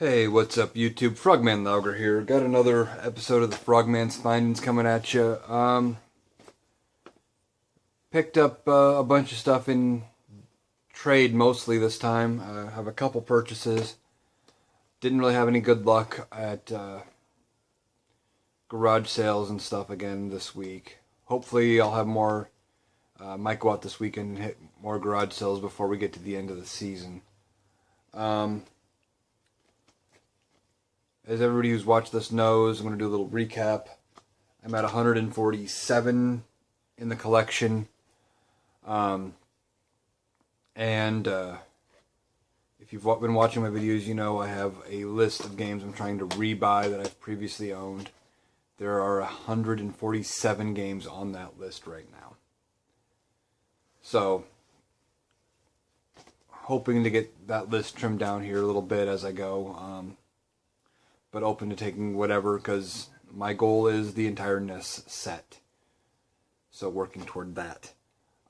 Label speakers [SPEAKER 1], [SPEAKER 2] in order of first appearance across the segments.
[SPEAKER 1] Hey, what's up YouTube? Frogman Lauger here. Got another episode of the Frogman's Findings coming at you. Picked up a bunch of stuff in trade mostly this time. I have a couple purchases. Didn't really have any good luck at garage sales and stuff again this week. Hopefully I'll have more. Might go out this weekend and hit more garage sales before we get to the end of the season. As everybody who's watched this knows, I'm going to do a little recap. I'm at 147 in the collection. And if you've been watching my videos, you know I have a list of games I'm trying to rebuy that I've previously owned. There are 147 games on that list right now. So, hoping to get that list trimmed down here a little bit as I go. But open to taking whatever, because my goal is the entire NES set. So working toward that.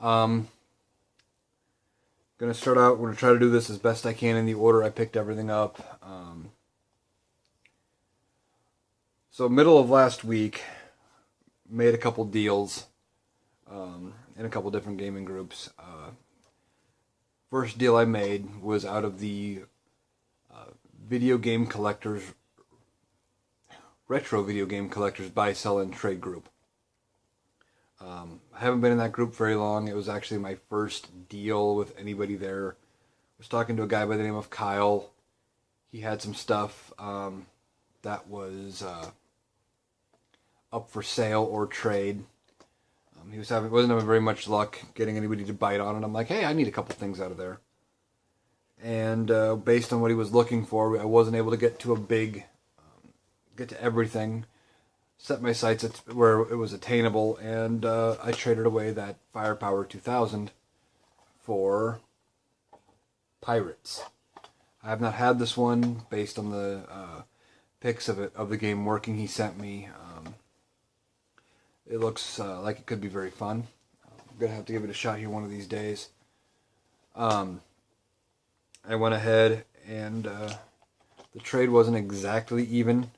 [SPEAKER 1] Gonna start out, we're gonna try to do this as best I can in the order I picked everything up. So middle of last week, made a couple deals in a couple different gaming groups. First deal I made was out of the video game collectors, retro video game collectors buy, sell, and trade group. I haven't been in that group very long. It was actually my first deal with anybody there. I was talking to a guy by the name of Kyle. He had some stuff that was up for sale or trade. He wasn't having very much luck getting anybody to bite on it. I'm like, hey, I need a couple things out of there. And based on what he was looking for, I wasn't able to get to everything. Set my sights at where it was attainable, and I traded away that Firepower 2000 for Pirates. I have not had this one based on the pics of the game working he sent me. It looks like it could be very fun. I'm gonna have to give it a shot here one of these days. I went ahead and the trade wasn't exactly even.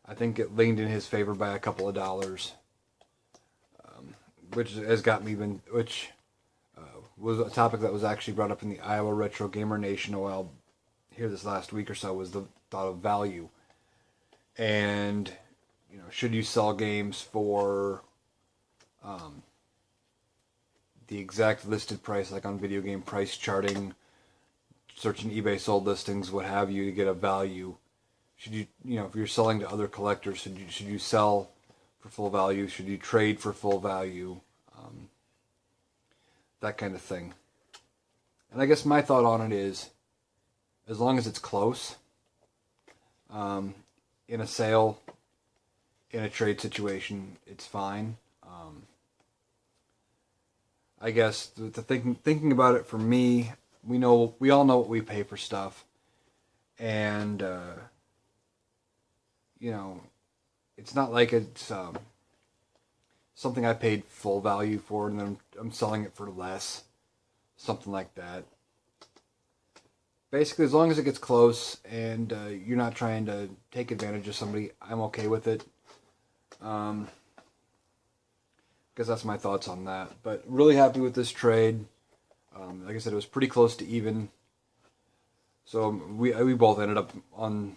[SPEAKER 1] I think it leaned in his favor by a couple of dollars, which has got me which was a topic that was actually brought up in the Iowa Retro Gamer Nation a while here this last week or so, was the thought of value. And, should you sell games for the exact listed price, like on video game price charting, searching eBay sold listings, what have you, to get a value? Should you, if you're selling to other collectors, should you sell for full value? Should you trade for full value? That kind of thing. And I guess my thought on it is, as long as it's close, in a sale, in a trade situation, it's fine. I guess the thinking about it for me, we all know what we pay for stuff, and it's not like it's something I paid full value for and then I'm selling it for less. Something like that. Basically, as long as it gets close and you're not trying to take advantage of somebody, I'm okay with it. Because that's my thoughts on that. But really happy with this trade. Like I said, it was pretty close to even. So we both ended up on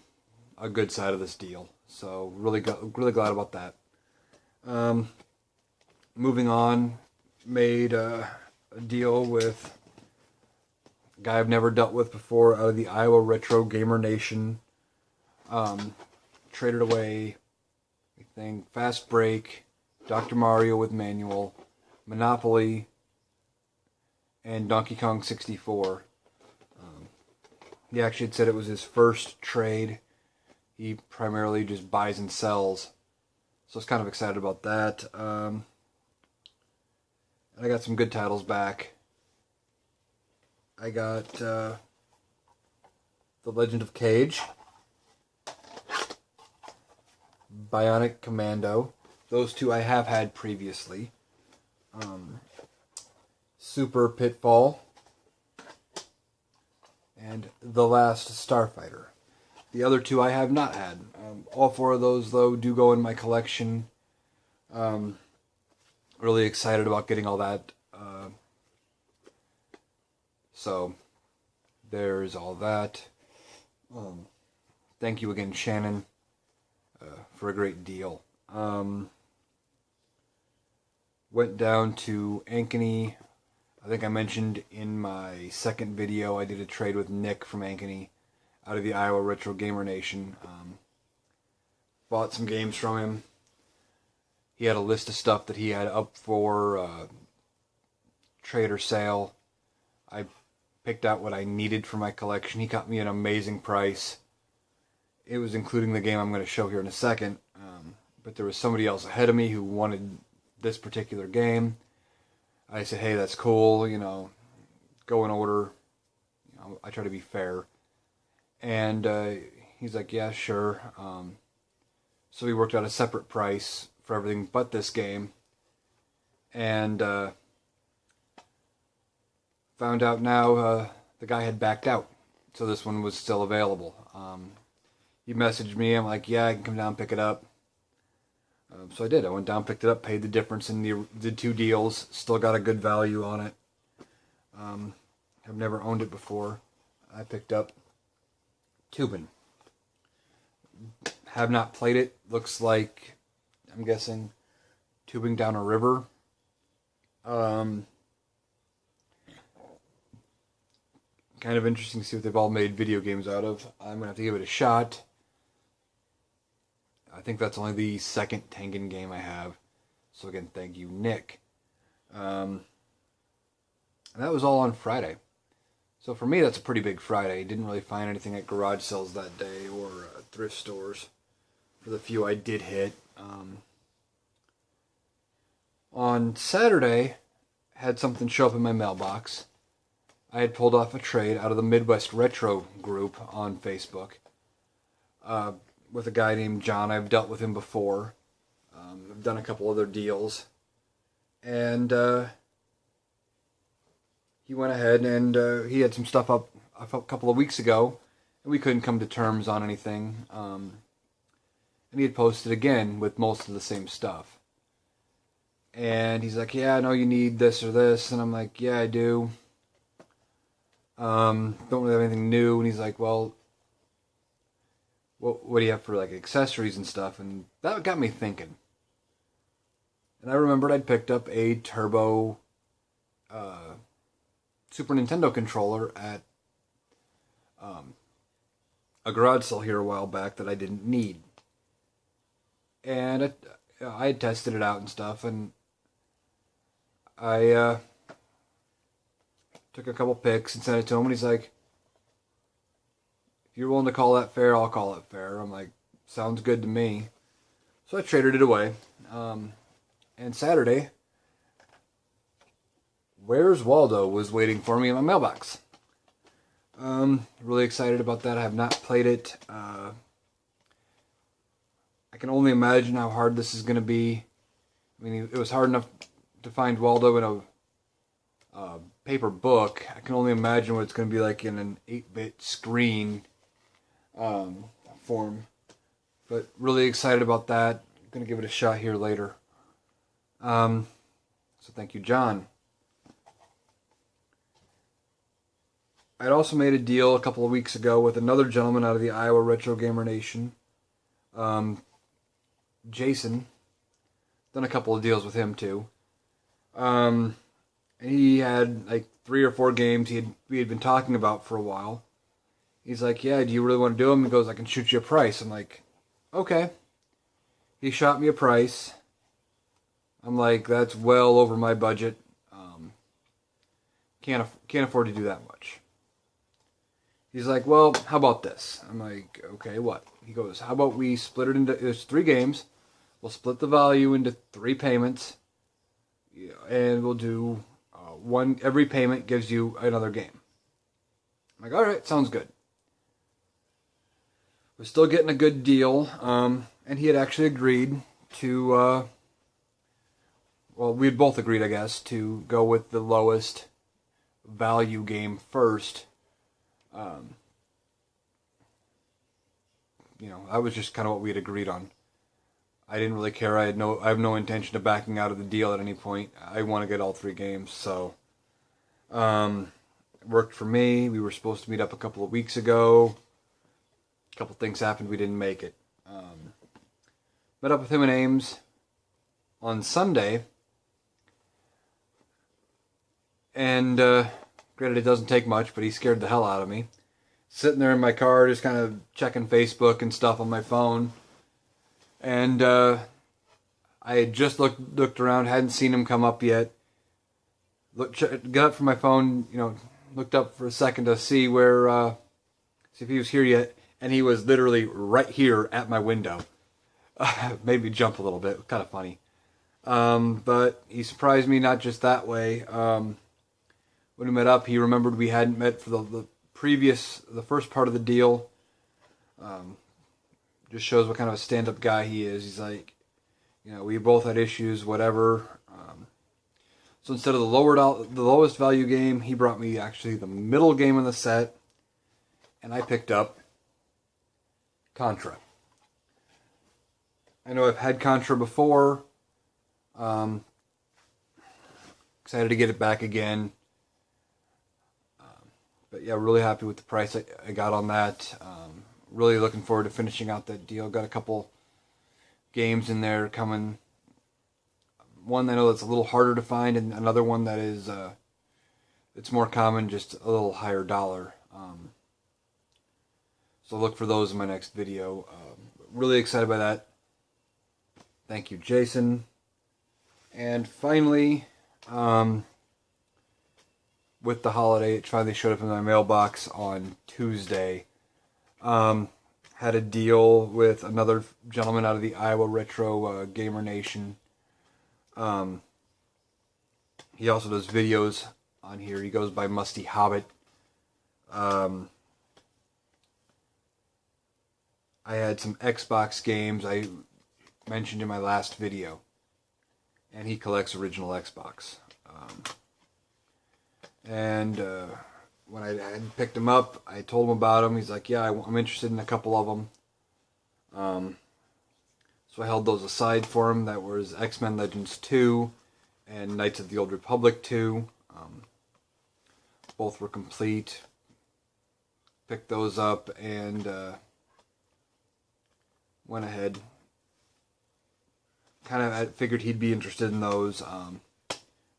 [SPEAKER 1] a good side of this deal. So really glad about that. Moving on, made a deal with a guy I've never dealt with before out of the Iowa Retro Gamer Nation. Traded away, I think, Fast Break, Dr. Mario with Manual, Monopoly, and Donkey Kong 64. He actually had said it was his first trade. He primarily just buys and sells. So I was kind of excited about that. And I got some good titles back. I got The Legend of Cage, Bionic Commando. Those two I have had previously. Super Pitfall. and The Last Starfighter. The other two I have not had. All four of those, though, do go in my collection. Really excited about getting all that. So, there's all that. Thank you again, Shannon, for a great deal. Went down to Ankeny. I think I mentioned in my second video I did a trade with Nick from Ankeny out of the Iowa Retro Gamer Nation. Bought some games from him. He had a list of stuff that he had up for trade or sale. I picked out what I needed for my collection. He got me an amazing price. It was including the game I'm going to show here in a second. But there was somebody else ahead of me who wanted this particular game. I said, hey, that's cool, you know, go in order. You know, I try to be fair. And he's like, yeah, sure. So we worked out a separate price for everything but this game. And found out now the guy had backed out. So this one was still available. He messaged me. I'm like, yeah, I can come down and pick it up. So I did. I went down, picked it up, paid the difference in the two deals. Still got a good value on it. I've never owned it before. I picked up Tubin. Have not played it. Looks like, I'm guessing, tubing down a river. Kind of interesting to see what they've all made video games out of. I'm going to have to give it a shot. I think that's only the second Tengen game I have. So again, thank you, Nick. And that was all on Friday. So for me, that's a pretty big Friday. Didn't really find anything at garage sales that day or thrift stores for the few I did hit. On Saturday, had something show up in my mailbox. I had pulled off a trade out of the Midwest Retro group on Facebook. With a guy named John. I've dealt with him before. I've done a couple other deals. And he went ahead and he had some stuff up a couple of weeks ago. And we couldn't come to terms on anything. And he had posted again with most of the same stuff. And he's like, yeah, I know you need this or this. And I'm like, yeah, I do. Don't really have anything new. And he's like, well, what do you have for like accessories and stuff? And that got me thinking. And I remembered I'd picked up a Turbo Super Nintendo controller at a garage sale here a while back that I didn't need. And I had tested it out and stuff, and I took a couple pics and sent it to him, and he's like, if you're willing to call that fair, I'll call it fair. I'm like, sounds good to me. So I traded it away. And Saturday, Where's Waldo was waiting for me in my mailbox. Really excited about that. I have not played it. I can only imagine how hard this is going to be. I mean, it was hard enough to find Waldo in a paper book. I can only imagine what it's going to be like in an 8-bit screen form. But really excited about that. I'm going to give it a shot here later. So thank you, John. I'd also made a deal a couple of weeks ago with another gentleman out of the Iowa Retro Gamer Nation. Jason. Done a couple of deals with him too. He had like 3 or 4 games we had been talking about for a while. He's like, yeah, do you really want to do them? He goes, I can shoot you a price. I'm like, okay. He shot me a price. I'm like, that's well over my budget. Can't afford to do that much. He's like, well, how about this? I'm like, okay, what? He goes, how about we split it into, there's 3 games. We'll split the value into 3 payments. And we'll do one, every payment gives you another game. I'm like, all right, sounds good. We're still getting a good deal. And he had actually agreed to, well, we had both agreed, I guess, to go with the lowest value game first. Um, that was just kind of what we had agreed on. I didn't really care. I have no intention of backing out of the deal at any point. I want to get all 3 games, so it worked for me. We were supposed to meet up a couple of weeks ago. A couple things happened. We didn't make it. Met up with him in Ames on Sunday, and granted, it doesn't take much, but he scared the hell out of me. Sitting there in my car, just kind of checking Facebook and stuff on my phone, and I had just looked around, hadn't seen him come up yet. Got up from my phone, looked up for a second to see see if he was here yet, and he was literally right here at my window. Made me jump a little bit, kind of funny. But he surprised me not just that way. When we met up, he remembered we hadn't met for the first part of the deal. Just shows what kind of a stand-up guy he is. He's like, we both had issues, whatever. So instead of the lowest value game, he brought me actually the middle game in the set, and I picked up Contra. I know I've had Contra before. Excited to get it back again. But yeah, really happy with the price I got on that. Really looking forward to finishing out that deal. Got a couple games in there coming. One I know that's a little harder to find, and another one that is it's more common, just a little higher dollar. So look for those in my next video. Really excited by that. Thank you, Jason. And finally, with the holiday, it finally showed up in my mailbox on Tuesday. Had a deal with another gentleman out of the Iowa Retro Gamer Nation. He also does videos on here. He goes by Musty Hobbit. I had some Xbox games I mentioned in my last video, and he collects original Xbox. When I had picked him up, I told him about him. He's like, yeah, I'm interested in a couple of them. So I held those aside for him. That was X-Men Legends 2 and Knights of the Old Republic 2. Both were complete. Picked those up and went ahead. Kind of figured he'd be interested in those.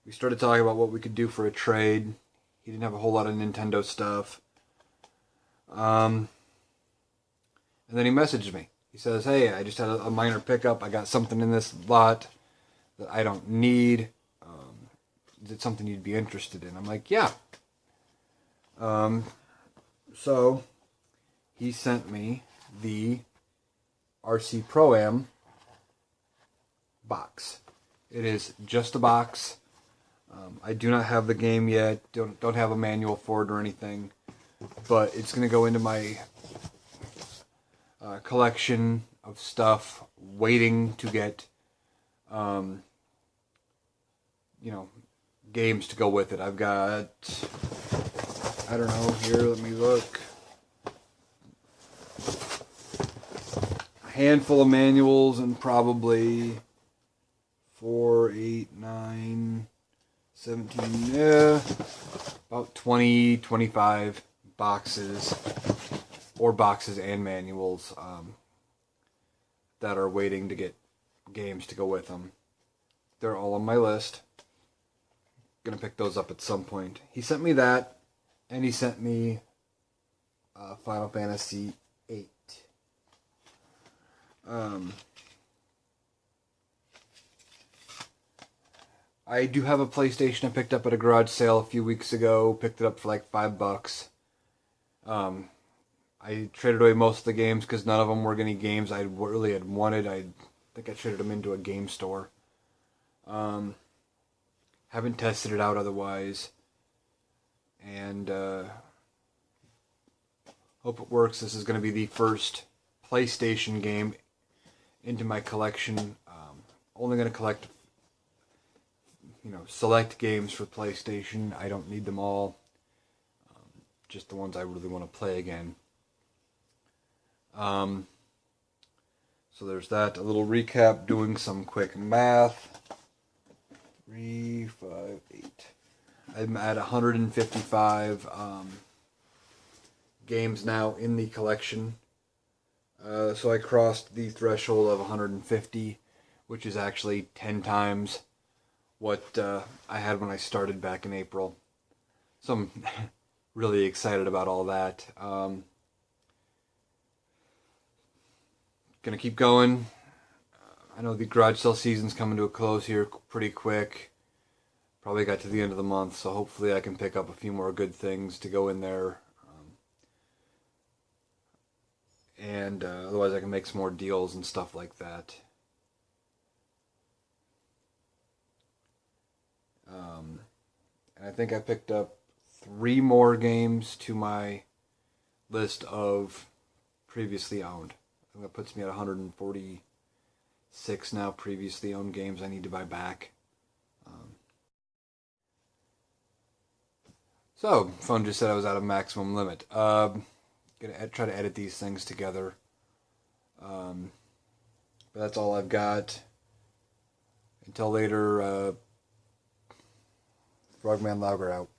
[SPEAKER 1] We started talking about what we could do for a trade. He didn't have a whole lot of Nintendo stuff. And then he messaged me. He says, hey, I just had a minor pickup. I got something in this lot that I don't need. Is it something you'd be interested in? I'm like, yeah. So he sent me the RC Pro-Am box. It is just a box. I do not have the game yet. Don't have a manual for it or anything. But it's going to go into my collection of stuff waiting to get, games to go with it. I've got, I don't know, here, let me look. A handful of manuals and probably 4, 8, 9, 17, about 20, 25 boxes, or boxes and manuals that are waiting to get games to go with them. They're all on my list. Gonna pick those up at some point. He sent me that, and he sent me Final Fantasy VIII. I do have a PlayStation I picked up at a garage sale a few weeks ago. Picked it up for like $5. I traded away most of the games because none of them were any games I really had wanted. I think I traded them into a game store. Haven't tested it out otherwise. And hope it works. This is going to be the first PlayStation game into my collection. Only going to collect, select games for PlayStation. I don't need them all. just the ones I really want to play again. So there's that. A little recap, doing some quick math. 3, 5, 8. I'm at 155 games now in the collection. So I crossed the threshold of 150, which is actually 10 times what I had when I started back in April. So I'm really excited about all that. Gonna keep going. I know the garage sale season's coming to a close here pretty quick. Probably got to the end of the month, so hopefully I can pick up a few more good things to go in there. And otherwise I can make some more deals and stuff like that. And I think I picked up 3 more games to my list of previously owned. I think that puts me at 146 now previously owned games I need to buy back. So, phone just said I was out of maximum limit. Gonna try to edit these things together. But that's all I've got. Until later, Frogman Lauger out.